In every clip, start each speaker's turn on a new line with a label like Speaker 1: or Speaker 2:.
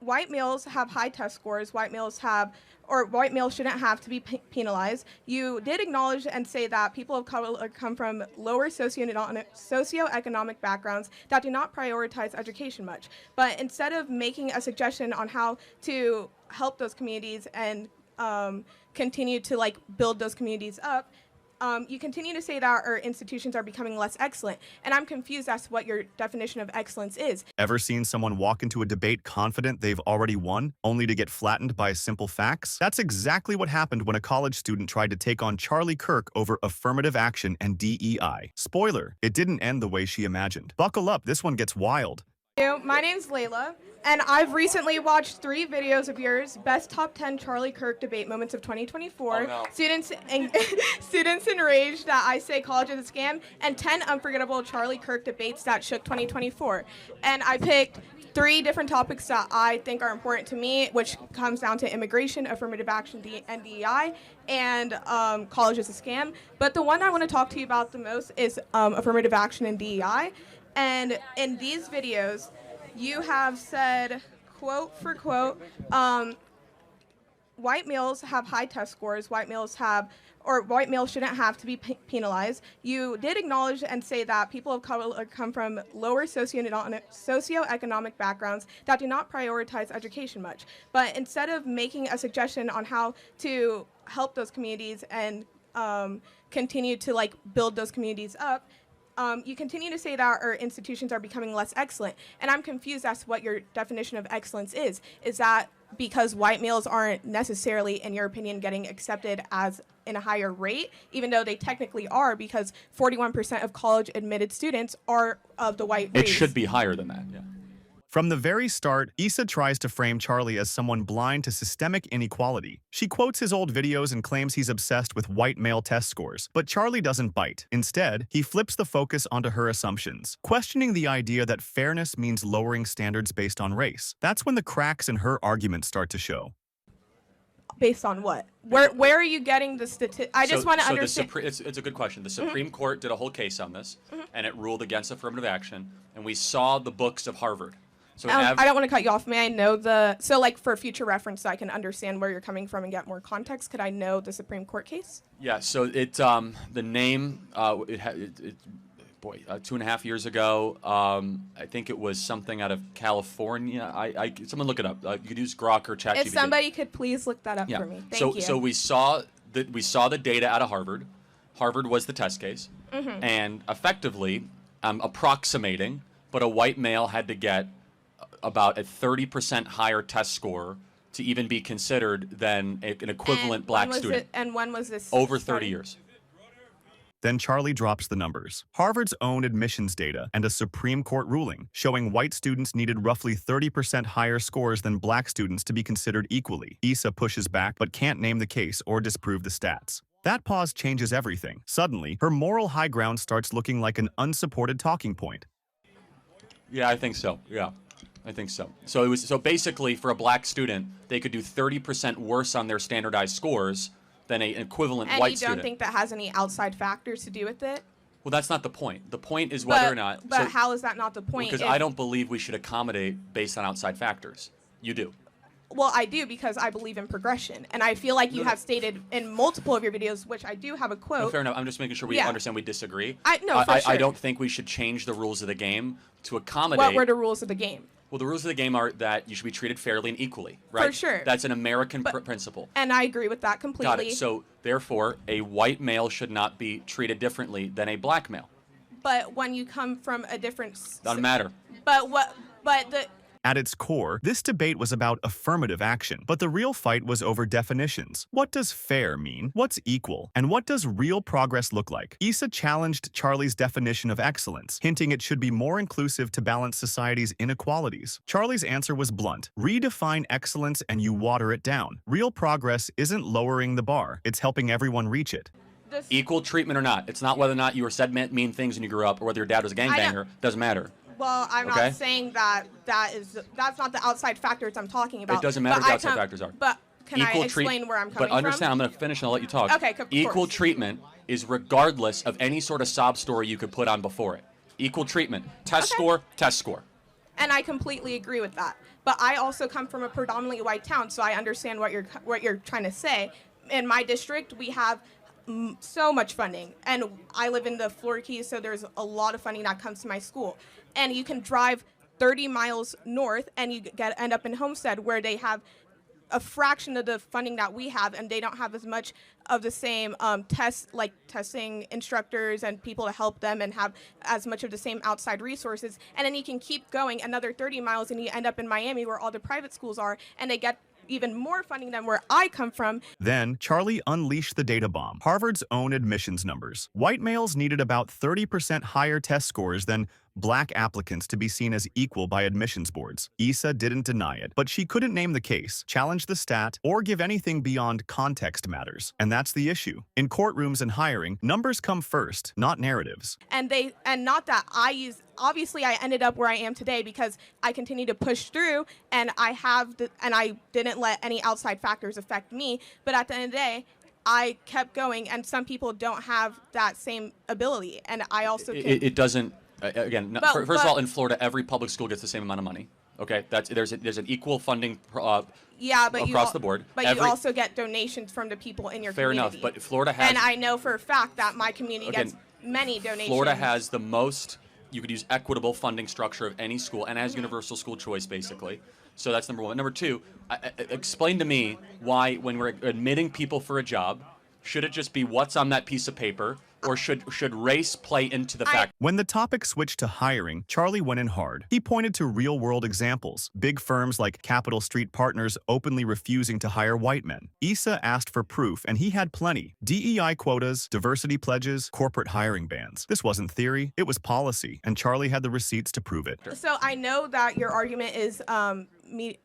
Speaker 1: white males have high test scores. White males shouldn't have to be penalized. You did acknowledge and say that people of color come from lower socioeconomic backgrounds that do not prioritize education much. But instead of making a suggestion on how to help those communities and continue to build those communities up, you continue to say that our institutions are becoming less excellent, and I'm confused as to what your definition of excellence is.
Speaker 2: Ever seen someone walk into a debate confident they've already won, only to get flattened by simple facts? That's exactly what happened when a college student tried to take on Charlie Kirk over affirmative action and DEI. Spoiler, it didn't end the way she imagined. Buckle up, this one gets wild.
Speaker 1: My name's Layla, and I've recently watched 3 videos of yours, Best Top 10 Charlie Kirk Debate Moments of 2024,
Speaker 3: Oh, no.
Speaker 1: Students Enraged That I Say College is a Scam, and 10 Unforgettable Charlie Kirk Debates That Shook 2024. And I picked 3 different topics that I think are important to me, which comes down to immigration, affirmative action, and DEI, and college is a scam. But the one I want to talk to you about the most is affirmative action and DEI. And in these videos, you have said, quote for quote, white males have high test scores. White males shouldn't have to be penalized. You did acknowledge and say that people of color come from lower socioeconomic backgrounds that do not prioritize education much. But instead of making a suggestion on how to help those communities and continue to build those communities up, you continue to say that our institutions are becoming less excellent, and I'm confused as to what your definition of excellence is. Is that because white males aren't necessarily, in your opinion, getting accepted as in a higher rate, even though they technically are, because 41% of college admitted students are of the white race?
Speaker 3: It should be higher than that, yeah.
Speaker 2: From the very start, Issa tries to frame Charlie as someone blind to systemic inequality. She quotes his old videos and claims he's obsessed with white male test scores. But Charlie doesn't bite. Instead, he flips the focus onto her assumptions, questioning the idea that fairness means lowering standards based on race. That's when the cracks in her argument start to show.
Speaker 1: Based on what? Where are you getting the statistics? I just want to understand.
Speaker 3: It's a good question. The Supreme Court did a whole case on this, and it ruled against affirmative action, and we saw the books of Harvard. So
Speaker 1: I don't want to cut you off. May I know for future reference so I can understand where you're coming from and get more context, could I know the Supreme Court case?
Speaker 3: Yeah, so the name, 2.5 years ago, I think it was something out of California. Someone look it up. You could use Grok or ChatGPT.
Speaker 1: If somebody could please look that up for me. Thank you.
Speaker 3: So we saw the data out of Harvard. Harvard was the test case, and effectively, approximating, but a white male had to get about a 30% higher test score to even be considered than an equivalent black student.
Speaker 1: And when was this?
Speaker 3: Over 30 years.
Speaker 2: Then Charlie drops the numbers. Harvard's own admissions data and a Supreme Court ruling showing white students needed roughly 30% higher scores than black students to be considered equally. Issa pushes back but can't name the case or disprove the stats. That pause changes everything. Suddenly, her moral high ground starts looking like an unsupported talking point.
Speaker 3: Yeah, I think so. Yeah. I think so. So basically, for a black student, they could do 30% worse on their standardized scores than an equivalent white student.
Speaker 1: And you don't think that has any outside factors to do with it?
Speaker 3: Well, that's not the point. The point is whether or not.
Speaker 1: But how is that not the point?
Speaker 3: Because I don't believe we should accommodate based on outside factors. You do.
Speaker 1: Well, I do, because I believe in progression, and I feel like you have stated in multiple of your videos, which I do have a quote.
Speaker 3: No, fair enough. I'm just making sure we understand we disagree.
Speaker 1: For sure.
Speaker 3: I don't think we should change the rules of the game to accommodate.
Speaker 1: What were the rules of the game?
Speaker 3: Well, the rules of the game are that you should be treated fairly and equally, right?
Speaker 1: For sure.
Speaker 3: That's an American principle.
Speaker 1: And I agree with that completely.
Speaker 3: Got it. So, therefore, a white male should not be treated differently than a black male.
Speaker 1: But when you come from a different...
Speaker 3: Doesn't matter.
Speaker 2: At its core, this debate was about affirmative action, but the real fight was over definitions. What does fair mean? What's equal? And what does real progress look like? Issa challenged Charlie's definition of excellence, hinting it should be more inclusive to balance society's inequalities. Charlie's answer was blunt. Redefine excellence and you water it down. Real progress isn't lowering the bar, it's helping everyone reach it.
Speaker 3: Equal treatment or not. It's not whether or not you were said mean things when you grew up or whether your dad was a gangbanger. Doesn't matter.
Speaker 1: Well, I'm not saying that's not the outside factors I'm talking about.
Speaker 3: It doesn't matter what the outside factors are.
Speaker 1: But can I explain where I'm coming from?
Speaker 3: But understand, I'm going to finish and I'll let you talk.
Speaker 1: Okay, of
Speaker 3: Equal
Speaker 1: course.
Speaker 3: treatment is regardless of any sort of sob story you could put on before it. Equal treatment. Test score, test score.
Speaker 1: And I completely agree with that. But I also come from a predominantly white town, so I understand what you're trying to say. In my district, we have so much funding, and I live in the Florida Keys, so there's a lot of funding that comes to my school. And you can drive 30 miles north, and you end up in Homestead, where they have a fraction of the funding that we have, and they don't have as much of the same testing instructors and people to help them, and have as much of the same outside resources. And then you can keep going another 30 miles, and you end up in Miami, where all the private schools are, and they get even more funding than where I come from.
Speaker 2: Then, Charlie unleashed the data bomb, Harvard's own admissions numbers. White males needed about 30% higher test scores than black applicants to be seen as equal by admissions boards. Issa didn't deny it, but she couldn't name the case, challenge the stat, or give anything beyond context matters. And that's the issue. In courtrooms and hiring, numbers come first, not narratives.
Speaker 1: And not that obviously I ended up where I am today because I continue to push through, and I didn't let any outside factors affect me. But at the end of the day, I kept going, and some people don't have that same ability. And I also
Speaker 3: it doesn't. Again, first of all, in Florida, every public school gets the same amount of money. Okay, there's an equal funding across the board.
Speaker 1: But you also get donations from the people in your community.
Speaker 3: Fair enough, but Florida has.
Speaker 1: And I know for a fact that my community gets many donations.
Speaker 3: Florida has the most. You could use equitable funding structure of any school, and has universal school choice basically. So that's number one. Number two, explain to me why, when we're admitting people for a job, should it just be what's on that piece of paper? Or should race play into the fact?
Speaker 2: When the topic switched to hiring, Charlie went in hard. He pointed to real-world examples, big firms like Capitol Street Partners openly refusing to hire white men. Issa asked for proof, and he had plenty. DEI quotas, diversity pledges, corporate hiring bans. This wasn't theory, it was policy, and Charlie had the receipts to prove it.
Speaker 1: So I know that your argument is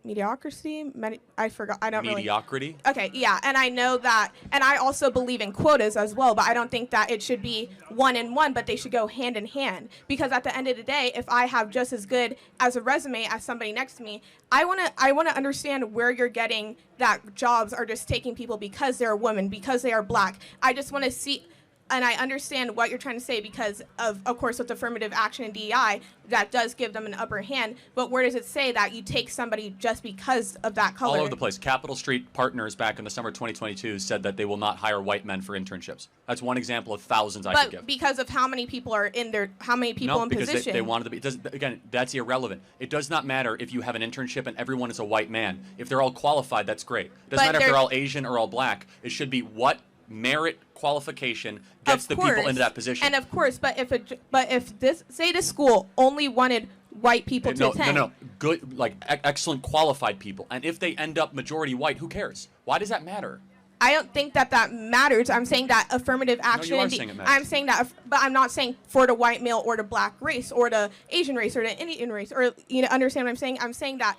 Speaker 1: mediocrity. I forgot. I don't
Speaker 3: mediocrity.
Speaker 1: Really. Okay, yeah, and I know that, and I also believe in quotas as well. But I don't think that it should be one and one, but they should go hand in hand. Because at the end of the day, if I have just as good as a resume as somebody next to me, I wanna understand where you're getting that jobs are just taking people because they're a woman, because they are black. I just want to see. And I understand what you're trying to say because of course, with affirmative action and DEI, that does give them an upper hand. But where does it say that you take somebody just because of that color?
Speaker 3: All over the place. Capitol Street Partners back in the summer of 2022 said that they will not hire white men for internships. That's one example of thousands I could give.
Speaker 1: But because of how many people are in there, how many people in position? No, because
Speaker 3: they wanted to be. Again, that's irrelevant. It does not matter if you have an internship and everyone is a white man. If they're all qualified, that's great. It doesn't matter if they're all Asian or all black. It should be what merit qualification gets the people into that position.
Speaker 1: And of course, but if this school only wanted white people to attend.
Speaker 3: No, good, like excellent qualified people, and if they end up majority white, who cares? Why does that matter?
Speaker 1: I don't think that matters. I'm saying that affirmative action.
Speaker 3: No, you are saying it matters.
Speaker 1: I'm saying that, but I'm not saying for the white male or the black race or the Asian race or the Indian race, or understand what I'm saying? I'm saying that.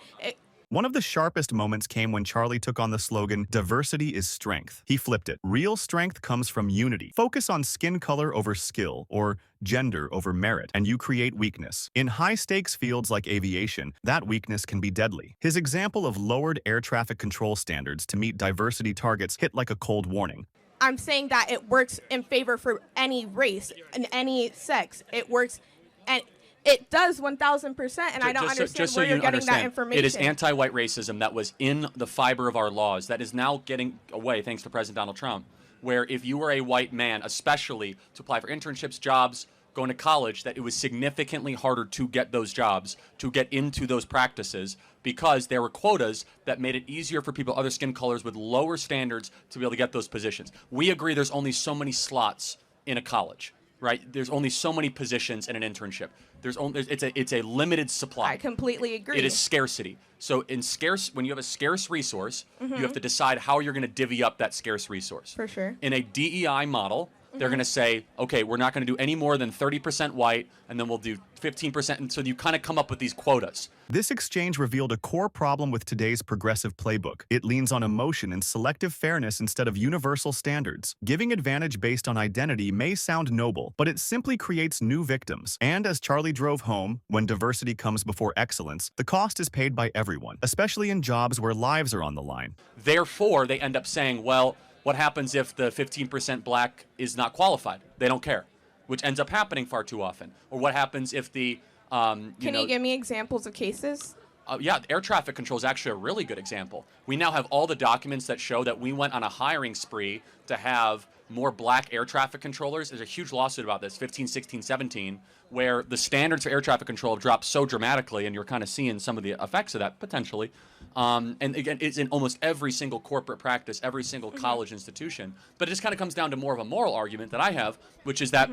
Speaker 2: One of the sharpest moments came when Charlie took on the slogan, "Diversity is strength." He flipped it. Real strength comes from unity. Focus on skin color over skill, or gender over merit, and you create weakness. In high-stakes fields like aviation, that weakness can be deadly. His example of lowered air traffic control standards to meet diversity targets hit like a cold warning.
Speaker 1: I'm saying that it works in favor for any race and any sex. It works, and it does 1,000%, and I don't understand where you're getting that information.
Speaker 3: It is anti-white racism that was in the fiber of our laws that is now getting away thanks to President Donald Trump, where if you were a white man, especially to apply for internships, jobs, going to college, that it was significantly harder to get those jobs, to get into those practices, because there were quotas that made it easier for people of other skin colors with lower standards to be able to get those positions. We agree there's only so many slots in a college, right? There's only so many positions in an internship. It's a limited supply.
Speaker 1: I completely agree.
Speaker 3: It is scarcity. So when you have a scarce resource, you have to decide how you're going to divvy up that scarce resource.
Speaker 1: For sure.
Speaker 3: In a DEI model, they're going to say, okay, we're not going to do any more than 30% white, and then we'll do 15%. And so you kind of come up with these quotas.
Speaker 2: This exchange revealed a core problem with today's progressive playbook. It leans on emotion and selective fairness instead of universal standards. Giving advantage based on identity may sound noble, but it simply creates new victims. And as Charlie drove home, when diversity comes before excellence, the cost is paid by everyone, especially in jobs where lives are on the line.
Speaker 3: Therefore, they end up saying, well, what happens if the 15% black is not qualified? They don't care, which ends up happening far too often. Or what happens if the,
Speaker 1: Can you give me examples of cases?
Speaker 3: Yeah, air traffic control is actually a really good example. We now have all the documents that show that we went on a hiring spree to have more black air traffic controllers. There's a huge lawsuit about this, 15, 16, 17, where the standards for air traffic control have dropped so dramatically, and you're kind of seeing some of the effects of that potentially. And again, it's in almost every single corporate practice, every single college institution. But it just kind of comes down to more of a moral argument that I have, which is that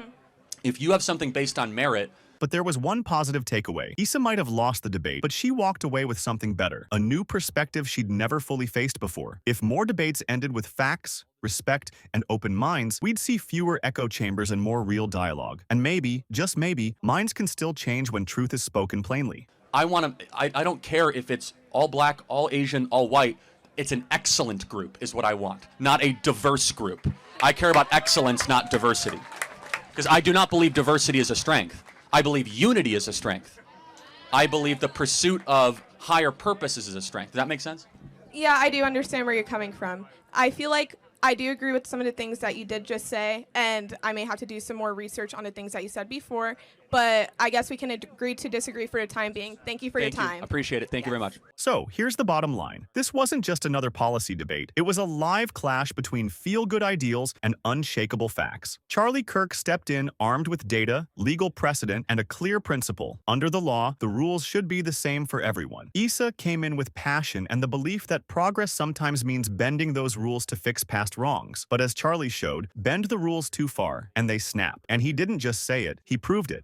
Speaker 3: if you have something based on merit,
Speaker 2: But there was one positive takeaway. Issa might have lost the debate, but she walked away with something better, a new perspective she'd never fully faced before. If more debates ended with facts, respect, and open minds, we'd see fewer echo chambers and more real dialogue. And maybe, just maybe, minds can still change when truth is spoken plainly.
Speaker 3: I don't care if it's all black, all Asian, all white. It's an excellent group is what I want, not a diverse group. I care about excellence, not diversity. Because I do not believe diversity is a strength. I believe unity is a strength. I believe the pursuit of higher purposes is a strength. Does that make sense?
Speaker 1: Yeah, I do understand where you're coming from. I feel like I do agree with some of the things that you did just say, and I may have to do some more research on the things that you said before, but I guess we can agree to disagree for the time being. Thank you for your time.
Speaker 3: Appreciate it. Thank you very much.
Speaker 2: So, here's the bottom line. This wasn't just another policy debate. It was a live clash between feel-good ideals and unshakable facts. Charlie Kirk stepped in armed with data, legal precedent, and a clear principle. Under the law, the rules should be the same for everyone. Issa came in with passion and the belief that progress sometimes means bending those rules to fix past wrongs. But as Charlie showed, bend the rules too far, and they snap. And he didn't just say it, he proved it.